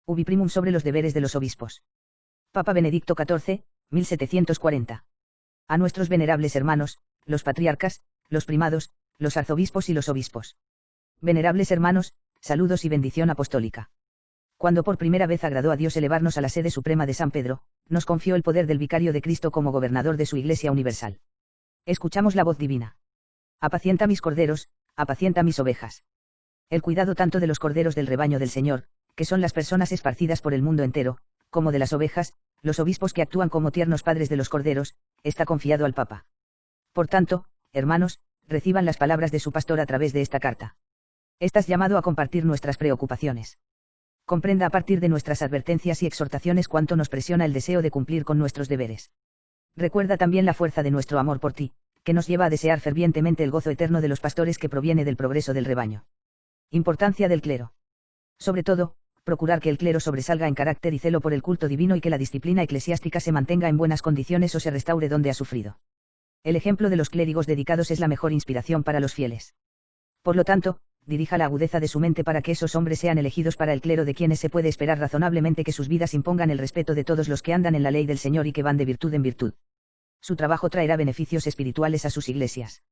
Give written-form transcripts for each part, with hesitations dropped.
Ubi primum sobre los deberes de los obispos. Papa Benedicto XIV, 1740. A nuestros venerables hermanos, los patriarcas, los primados, los arzobispos y los obispos. Venerables hermanos, saludos y bendición apostólica. Cuando por primera vez agradó a Dios elevarnos a la sede suprema de San Pedro, nos confió el poder del Vicario de Cristo como gobernador de su Iglesia universal. Escuchamos la voz divina. Apacienta mis corderos, apacienta mis ovejas. El cuidado tanto de los corderos del rebaño del Señor, que son las personas esparcidas por el mundo entero, como de las ovejas, los obispos que actúan como tiernos padres de los corderos, está confiado al Papa. Por tanto, hermanos, reciban las palabras de su pastor a través de esta carta. Estás llamado a compartir nuestras preocupaciones. Comprenda a partir de nuestras advertencias y exhortaciones cuánto nos presiona el deseo de cumplir con nuestros deberes. Recuerda también la fuerza de nuestro amor por ti, que nos lleva a desear fervientemente el gozo eterno de los pastores que proviene del progreso del rebaño. Importancia del clero. Sobre todo, procurar que el clero sobresalga en carácter y celo por el culto divino y que la disciplina eclesiástica se mantenga en buenas condiciones o se restaure donde ha sufrido. El ejemplo de los clérigos dedicados es la mejor inspiración para los fieles. Por lo tanto, dirija la agudeza de su mente para que esos hombres sean elegidos para el clero de quienes se puede esperar razonablemente que sus vidas impongan el respeto de todos los que andan en la ley del Señor y que van de virtud en virtud. Su trabajo traerá beneficios espirituales a sus iglesias.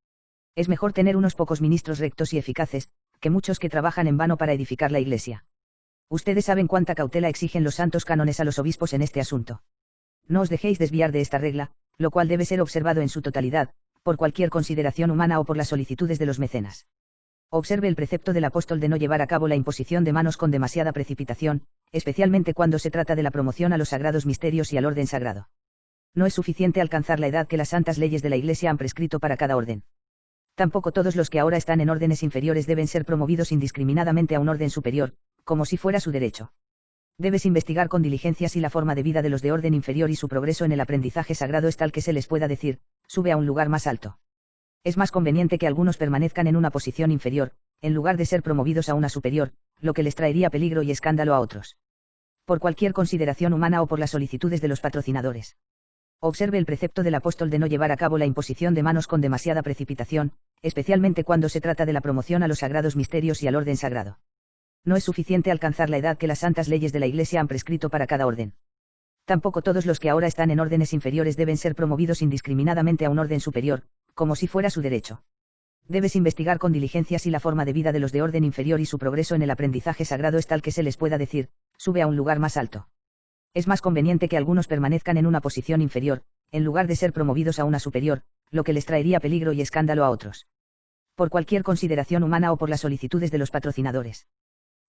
Es mejor tener unos pocos ministros rectos y eficaces, que muchos que trabajan en vano para edificar la iglesia. Ustedes saben cuánta cautela exigen los santos cánones a los obispos en este asunto. No os dejéis desviar de esta regla, lo cual debe ser observado en su totalidad, por cualquier consideración humana o por las solicitudes de los mecenas. Observe el precepto del apóstol de no llevar a cabo la imposición de manos con demasiada precipitación, especialmente cuando se trata de la promoción a los sagrados misterios y al orden sagrado. No es suficiente alcanzar la edad que las santas leyes de la Iglesia han prescrito para cada orden. Tampoco todos los que ahora están en órdenes inferiores deben ser promovidos indiscriminadamente a un orden superior, como si fuera su derecho. Debes investigar con diligencia si la forma de vida de los de orden inferior y su progreso en el aprendizaje sagrado es tal que se les pueda decir, sube a un lugar más alto. Es más conveniente que algunos permanezcan en una posición inferior, en lugar de ser promovidos a una superior, lo que les traería peligro y escándalo a otros. Por cualquier consideración humana o por las solicitudes de los patrocinadores. Observe el precepto del apóstol de no llevar a cabo la imposición de manos con demasiada precipitación, especialmente cuando se trata de la promoción a los sagrados misterios y al orden sagrado. No es suficiente alcanzar la edad que las santas leyes de la Iglesia han prescrito para cada orden. Tampoco todos los que ahora están en órdenes inferiores deben ser promovidos indiscriminadamente a un orden superior, como si fuera su derecho. Debes investigar con diligencia si la forma de vida de los de orden inferior y su progreso en el aprendizaje sagrado es tal que se les pueda decir, sube a un lugar más alto. Es más conveniente que algunos permanezcan en una posición inferior, en lugar de ser promovidos a una superior, lo que les traería peligro y escándalo a otros. Por cualquier consideración humana o por las solicitudes de los patrocinadores.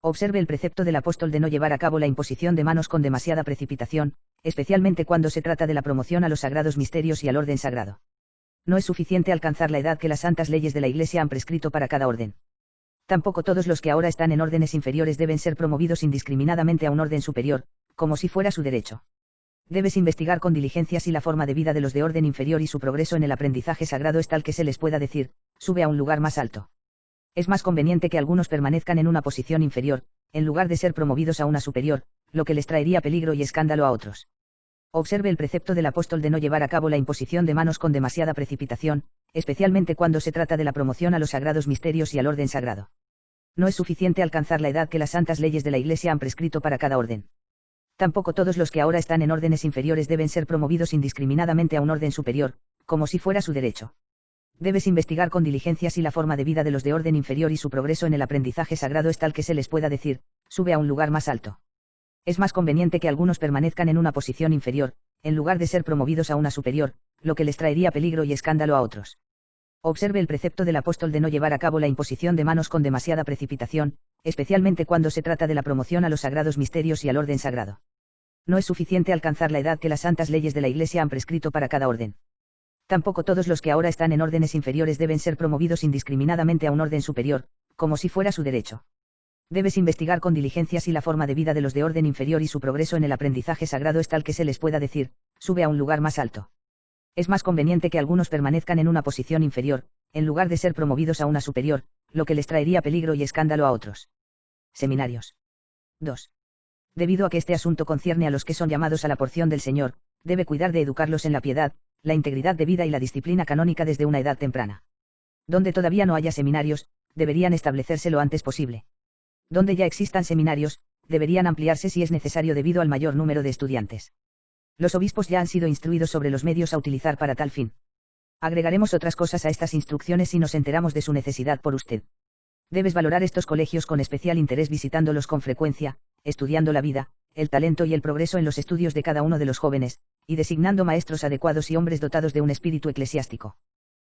Observe el precepto del apóstol de no llevar a cabo la imposición de manos con demasiada precipitación, especialmente cuando se trata de la promoción a los sagrados misterios y al orden sagrado. No es suficiente alcanzar la edad que las santas leyes de la Iglesia han prescrito para cada orden. Tampoco todos los que ahora están en órdenes inferiores deben ser promovidos indiscriminadamente a un orden superior, como si fuera su derecho. Debes investigar con diligencia si la forma de vida de los de orden inferior y su progreso en el aprendizaje sagrado es tal que se les pueda decir, sube a un lugar más alto. Es más conveniente que algunos permanezcan en una posición inferior, en lugar de ser promovidos a una superior, lo que les traería peligro y escándalo a otros. Observe el precepto del apóstol de no llevar a cabo la imposición de manos con demasiada precipitación, especialmente cuando se trata de la promoción a los sagrados misterios y al orden sagrado. No es suficiente alcanzar la edad que las santas leyes de la Iglesia han prescrito para cada orden. Tampoco todos los que ahora están en órdenes inferiores deben ser promovidos indiscriminadamente a un orden superior, como si fuera su derecho. Debes investigar con diligencia si la forma de vida de los de orden inferior y su progreso en el aprendizaje sagrado es tal que se les pueda decir, sube a un lugar más alto. Es más conveniente que algunos permanezcan en una posición inferior, en lugar de ser promovidos a una superior, lo que les traería peligro y escándalo a otros. Observe el precepto del apóstol de no llevar a cabo la imposición de manos con demasiada precipitación, especialmente cuando se trata de la promoción a los sagrados misterios y al orden sagrado. No es suficiente alcanzar la edad que las santas leyes de la Iglesia han prescrito para cada orden. Tampoco todos los que ahora están en órdenes inferiores deben ser promovidos indiscriminadamente a un orden superior, como si fuera su derecho. Debes investigar con diligencia si la forma de vida de los de orden inferior y su progreso en el aprendizaje sagrado es tal que se les pueda decir, sube a un lugar más alto. Es más conveniente que algunos permanezcan en una posición inferior, en lugar de ser promovidos a una superior, lo que les traería peligro y escándalo a otros. Seminarios. 2. Debido a que este asunto concierne a los que son llamados a la porción del Señor, debe cuidar de educarlos en la piedad, la integridad de vida y la disciplina canónica desde una edad temprana. Donde todavía no haya seminarios, deberían establecerse lo antes posible. Donde ya existan seminarios, deberían ampliarse si es necesario debido al mayor número de estudiantes. Los obispos ya han sido instruidos sobre los medios a utilizar para tal fin. Agregaremos otras cosas a estas instrucciones si nos enteramos de su necesidad por usted. Debes valorar estos colegios con especial interés visitándolos con frecuencia, estudiando la vida, el talento y el progreso en los estudios de cada uno de los jóvenes, y designando maestros adecuados y hombres dotados de un espíritu eclesiástico.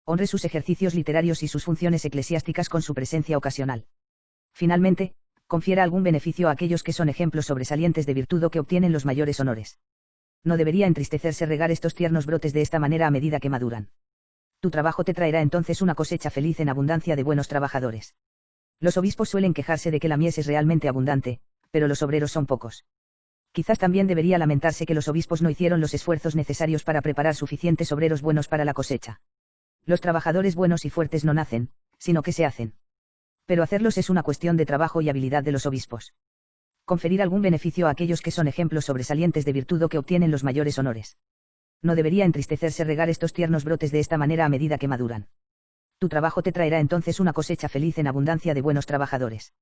Honre sus ejercicios literarios y sus funciones eclesiásticas con su presencia ocasional. Finalmente, confiera algún beneficio a aquellos que son ejemplos sobresalientes de virtud o que obtienen los mayores honores. No debería entristecerse regar estos tiernos brotes de esta manera a medida que maduran. Tu trabajo te traerá entonces una cosecha feliz en abundancia de buenos trabajadores. Los obispos suelen quejarse de que la mies es realmente abundante, pero los obreros son pocos. Quizás también debería lamentarse que los obispos no hicieron los esfuerzos necesarios para preparar suficientes obreros buenos para la cosecha. Los trabajadores buenos y fuertes no nacen, sino que se hacen. Pero hacerlos es una cuestión de trabajo y habilidad de los obispos. Conferir algún beneficio a aquellos que son ejemplos sobresalientes de virtud o que obtienen los mayores honores. No debería entristecerse regar estos tiernos brotes de esta manera a medida que maduran. Tu trabajo te traerá entonces una cosecha feliz en abundancia de buenos trabajadores.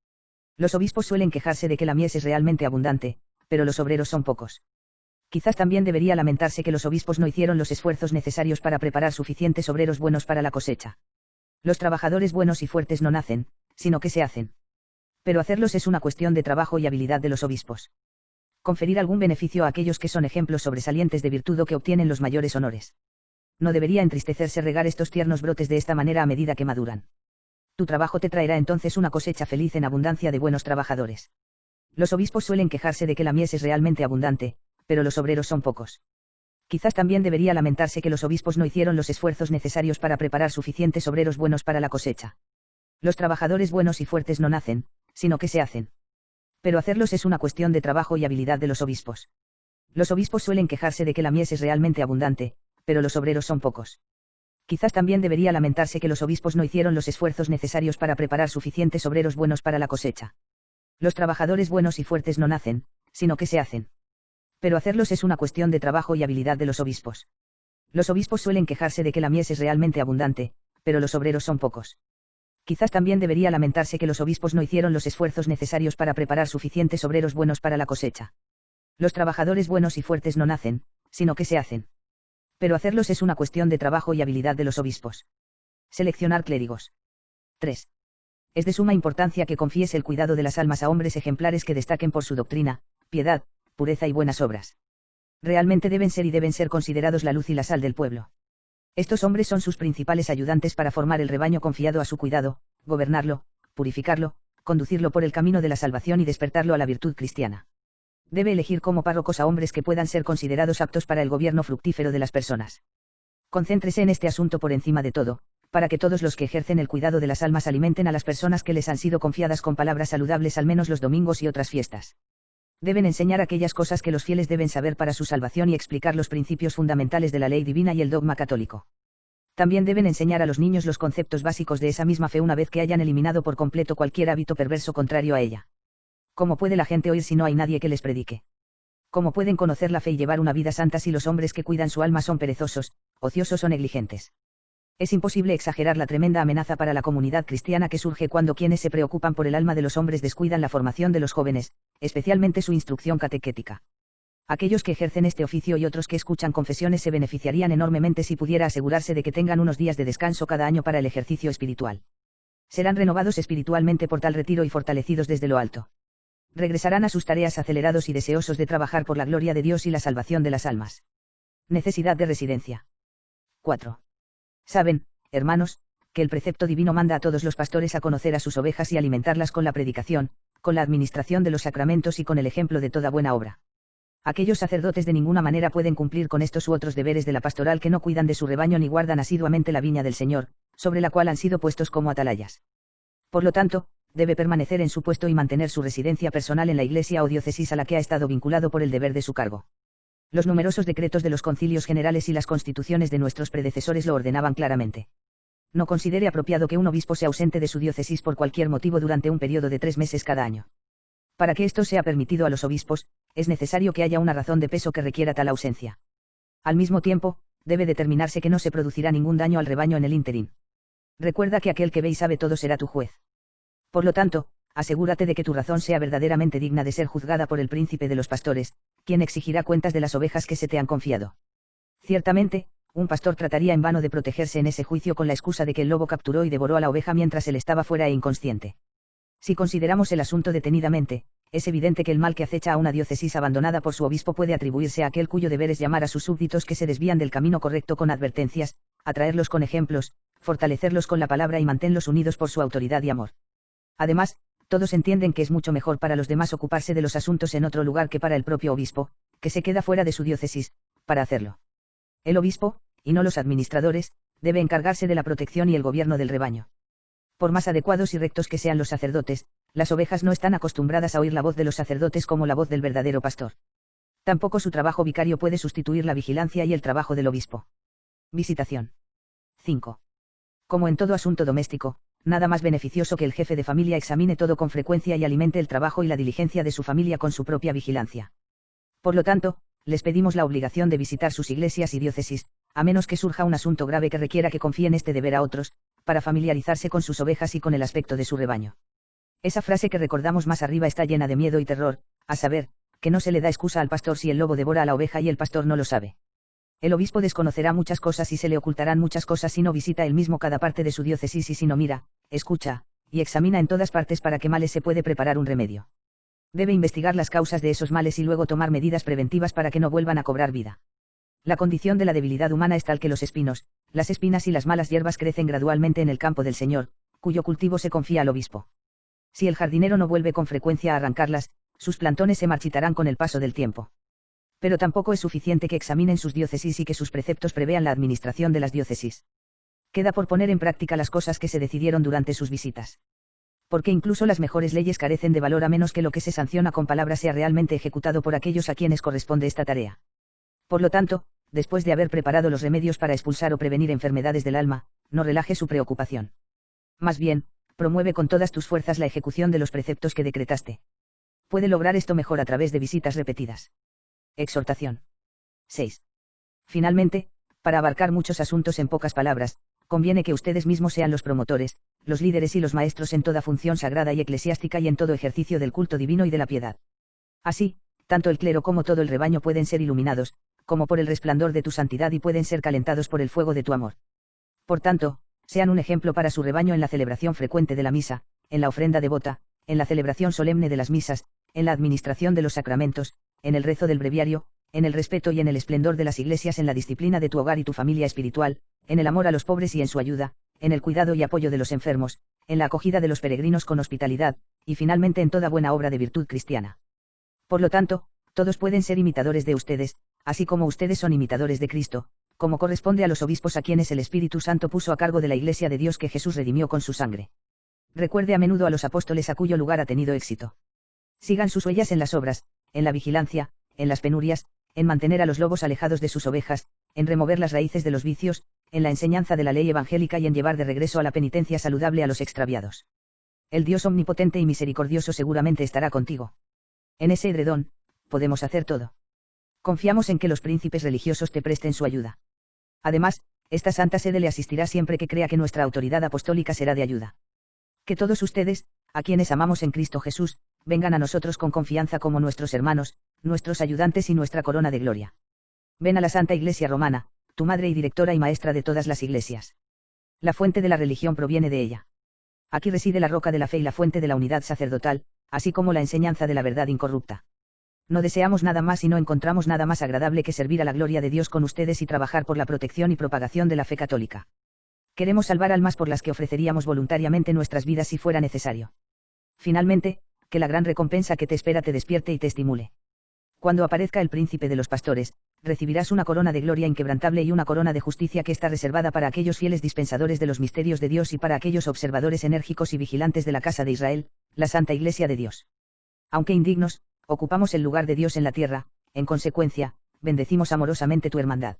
Los obispos suelen quejarse de que la mies es realmente abundante, pero los obreros son pocos. Quizás también debería lamentarse que los obispos no hicieron los esfuerzos necesarios para preparar suficientes obreros buenos para la cosecha. Los trabajadores buenos y fuertes no nacen, sino que se hacen. Pero hacerlos es una cuestión de trabajo y habilidad de los obispos. Conferir algún beneficio a aquellos que son ejemplos sobresalientes de virtud o que obtienen los mayores honores. No debería entristecerse regar estos tiernos brotes de esta manera a medida que maduran. Tu trabajo te traerá entonces una cosecha feliz en abundancia de buenos trabajadores. Los obispos suelen quejarse de que la mies es realmente abundante, pero los obreros son pocos. Quizás también debería lamentarse que los obispos no hicieron los esfuerzos necesarios para preparar suficientes obreros buenos para la cosecha. Los trabajadores buenos y fuertes no nacen, sino que se hacen. Pero hacerlos es una cuestión de trabajo y habilidad de los obispos. Los obispos suelen quejarse de que la mies es realmente abundante, pero los obreros son pocos. Quizás también debería lamentarse que los obispos no hicieron los esfuerzos necesarios para preparar suficientes obreros buenos para la cosecha. Los trabajadores buenos y fuertes no nacen, sino que se hacen. Pero hacerlos es una cuestión de trabajo y habilidad de los obispos. Los obispos suelen quejarse de que la mies es realmente abundante, pero los obreros son pocos. Quizás también debería lamentarse que los obispos no hicieron los esfuerzos necesarios para preparar suficientes obreros buenos para la cosecha. Los trabajadores buenos y fuertes no nacen, sino que se hacen. Pero hacerlos es una cuestión de trabajo y habilidad de los obispos. Seleccionar clérigos. 3. Es de suma importancia que confíes el cuidado de las almas a hombres ejemplares que destaquen por su doctrina, piedad, pureza y buenas obras. Realmente deben ser considerados la luz y la sal del pueblo. Estos hombres son sus principales ayudantes para formar el rebaño confiado a su cuidado, gobernarlo, purificarlo, conducirlo por el camino de la salvación y despertarlo a la virtud cristiana. Debe elegir como párrocos a hombres que puedan ser considerados aptos para el gobierno fructífero de las personas. Concéntrese en este asunto por encima de todo, para que todos los que ejercen el cuidado de las almas alimenten a las personas que les han sido confiadas con palabras saludables al menos los domingos y otras fiestas. Deben enseñar aquellas cosas que los fieles deben saber para su salvación y explicar los principios fundamentales de la ley divina y el dogma católico. También deben enseñar a los niños los conceptos básicos de esa misma fe una vez que hayan eliminado por completo cualquier hábito perverso contrario a ella. ¿Cómo puede la gente oír si no hay nadie que les predique? ¿Cómo pueden conocer la fe y llevar una vida santa si los hombres que cuidan su alma son perezosos, ociosos o negligentes? Es imposible exagerar la tremenda amenaza para la comunidad cristiana que surge cuando quienes se preocupan por el alma de los hombres descuidan la formación de los jóvenes, especialmente su instrucción catequética. Aquellos que ejercen este oficio y otros que escuchan confesiones se beneficiarían enormemente si pudiera asegurarse de que tengan unos días de descanso cada año para el ejercicio espiritual. Serán renovados espiritualmente por tal retiro y fortalecidos desde lo alto. Regresarán a sus tareas acelerados y deseosos de trabajar por la gloria de Dios y la salvación de las almas. Necesidad de residencia. 4. Saben, hermanos, que el precepto divino manda a todos los pastores a conocer a sus ovejas y alimentarlas con la predicación, con la administración de los sacramentos y con el ejemplo de toda buena obra. Aquellos sacerdotes de ninguna manera pueden cumplir con estos u otros deberes de la pastoral que no cuidan de su rebaño ni guardan asiduamente la viña del Señor, sobre la cual han sido puestos como atalayas. Por lo tanto, debe permanecer en su puesto y mantener su residencia personal en la iglesia o diócesis a la que ha estado vinculado por el deber de su cargo. Los numerosos decretos de los concilios generales y las constituciones de nuestros predecesores lo ordenaban claramente. No considere apropiado que un obispo se ausente de su diócesis por cualquier motivo durante un periodo de 3 meses cada año. Para que esto sea permitido a los obispos, es necesario que haya una razón de peso que requiera tal ausencia. Al mismo tiempo, debe determinarse que no se producirá ningún daño al rebaño en el ínterin. Recuerda que aquel que ve y sabe todo será tu juez. Por lo tanto, asegúrate de que tu razón sea verdaderamente digna de ser juzgada por el príncipe de los pastores, quien exigirá cuentas de las ovejas que se te han confiado. Ciertamente, un pastor trataría en vano de protegerse en ese juicio con la excusa de que el lobo capturó y devoró a la oveja mientras él estaba fuera e inconsciente. Si consideramos el asunto detenidamente, es evidente que el mal que acecha a una diócesis abandonada por su obispo puede atribuirse a aquel cuyo deber es llamar a sus súbditos que se desvían del camino correcto con advertencias, atraerlos con ejemplos, fortalecerlos con la palabra y mantenerlos unidos por su autoridad y amor. Además, todos entienden que es mucho mejor para los demás ocuparse de los asuntos en otro lugar que para el propio obispo, que se queda fuera de su diócesis, para hacerlo. El obispo, y no los administradores, debe encargarse de la protección y el gobierno del rebaño. Por más adecuados y rectos que sean los sacerdotes, las ovejas no están acostumbradas a oír la voz de los sacerdotes como la voz del verdadero pastor. Tampoco su trabajo vicario puede sustituir la vigilancia y el trabajo del obispo. Visitación. 5. Como en todo asunto doméstico, nada más beneficioso que el jefe de familia examine todo con frecuencia y alimente el trabajo y la diligencia de su familia con su propia vigilancia. Por lo tanto, les pedimos la obligación de visitar sus iglesias y diócesis, a menos que surja un asunto grave que requiera que confíen este deber a otros, para familiarizarse con sus ovejas y con el aspecto de su rebaño. Esa frase que recordamos más arriba está llena de miedo y terror, a saber, que no se le da excusa al pastor si el lobo devora a la oveja y el pastor no lo sabe. El obispo desconocerá muchas cosas y se le ocultarán muchas cosas si no visita él mismo cada parte de su diócesis y si no mira, escucha, y examina en todas partes para qué males se puede preparar un remedio. Debe investigar las causas de esos males y luego tomar medidas preventivas para que no vuelvan a cobrar vida. La condición de la debilidad humana es tal que los espinos, las espinas y las malas hierbas crecen gradualmente en el campo del Señor, cuyo cultivo se confía al obispo. Si el jardinero no vuelve con frecuencia a arrancarlas, sus plantones se marchitarán con el paso del tiempo. Pero tampoco es suficiente que examinen sus diócesis y que sus preceptos prevean la administración de las diócesis. Queda por poner en práctica las cosas que se decidieron durante sus visitas. Porque incluso las mejores leyes carecen de valor a menos que lo que se sanciona con palabras sea realmente ejecutado por aquellos a quienes corresponde esta tarea. Por lo tanto, después de haber preparado los remedios para expulsar o prevenir enfermedades del alma, no relaje su preocupación. Más bien, promueve con todas tus fuerzas la ejecución de los preceptos que decretaste. Puede lograr esto mejor a través de visitas repetidas. Exhortación. 6. Finalmente, para abarcar muchos asuntos en pocas palabras, conviene que ustedes mismos sean los promotores, los líderes y los maestros en toda función sagrada y eclesiástica y en todo ejercicio del culto divino y de la piedad. Así, tanto el clero como todo el rebaño pueden ser iluminados, como por el resplandor de tu santidad y pueden ser calentados por el fuego de tu amor. Por tanto, sean un ejemplo para su rebaño en la celebración frecuente de la misa, en la ofrenda devota, en la celebración solemne de las misas, en la administración de los sacramentos, en el rezo del breviario, en el respeto y en el esplendor de las iglesias, en la disciplina de tu hogar y tu familia espiritual, en el amor a los pobres y en su ayuda, en el cuidado y apoyo de los enfermos, en la acogida de los peregrinos con hospitalidad, y finalmente en toda buena obra de virtud cristiana. Por lo tanto, todos pueden ser imitadores de ustedes, así como ustedes son imitadores de Cristo, como corresponde a los obispos a quienes el Espíritu Santo puso a cargo de la Iglesia de Dios que Jesús redimió con su sangre. Recuerde a menudo a los apóstoles a cuyo lugar ha tenido éxito. Sigan sus huellas en las obras, en la vigilancia, en las penurias, en mantener a los lobos alejados de sus ovejas, en remover las raíces de los vicios, en la enseñanza de la ley evangélica y en llevar de regreso a la penitencia saludable a los extraviados. El Dios omnipotente y misericordioso seguramente estará contigo. En ese edredón, podemos hacer todo. Confiamos en que los príncipes religiosos te presten su ayuda. Además, esta santa sede le asistirá siempre que crea que nuestra autoridad apostólica será de ayuda. Que todos ustedes, a quienes amamos en Cristo Jesús, vengan a nosotros con confianza como nuestros hermanos, nuestros ayudantes y nuestra corona de gloria. Ven a la Santa Iglesia Romana, tu madre y directora y maestra de todas las iglesias. La fuente de la religión proviene de ella. Aquí reside la roca de la fe y la fuente de la unidad sacerdotal, así como la enseñanza de la verdad incorrupta. No deseamos nada más y no encontramos nada más agradable que servir a la gloria de Dios con ustedes y trabajar por la protección y propagación de la fe católica. Queremos salvar almas por las que ofreceríamos voluntariamente nuestras vidas si fuera necesario. Finalmente, que la gran recompensa que te espera te despierte y te estimule. Cuando aparezca el príncipe de los pastores, recibirás una corona de gloria inquebrantable y una corona de justicia que está reservada para aquellos fieles dispensadores de los misterios de Dios y para aquellos observadores enérgicos y vigilantes de la casa de Israel, la Santa Iglesia de Dios. Aunque indignos, ocupamos el lugar de Dios en la tierra, en consecuencia, bendecimos amorosamente tu hermandad.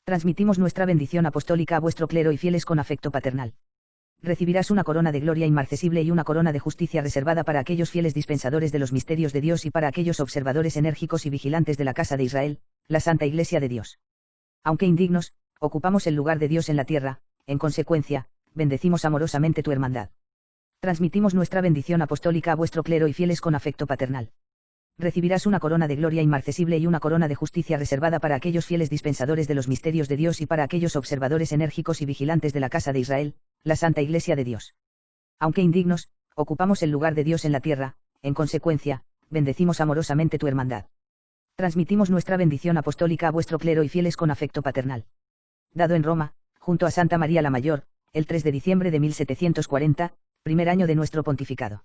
Transmitimos nuestra bendición apostólica a vuestro clero y fieles con afecto paternal. Recibirás una corona de gloria inmarcesible y una corona de justicia reservada para aquellos fieles dispensadores de los misterios de Dios y para aquellos observadores enérgicos y vigilantes de la casa de Israel, la Santa Iglesia de Dios. Aunque indignos, ocupamos el lugar de Dios en la tierra, en consecuencia, bendecimos amorosamente tu hermandad. Transmitimos nuestra bendición apostólica a vuestro clero y fieles con afecto paternal. Recibirás una corona de gloria inmarcesible y una corona de justicia reservada para aquellos fieles dispensadores de los misterios de Dios y para aquellos observadores enérgicos y vigilantes de la casa de Israel, la Santa Iglesia de Dios. Aunque indignos, ocupamos el lugar de Dios en la tierra, en consecuencia, bendecimos amorosamente tu hermandad. Transmitimos nuestra bendición apostólica a vuestro clero y fieles con afecto paternal. Dado en Roma, junto a Santa María la Mayor, el 3 de diciembre de 1740, primer año de nuestro pontificado.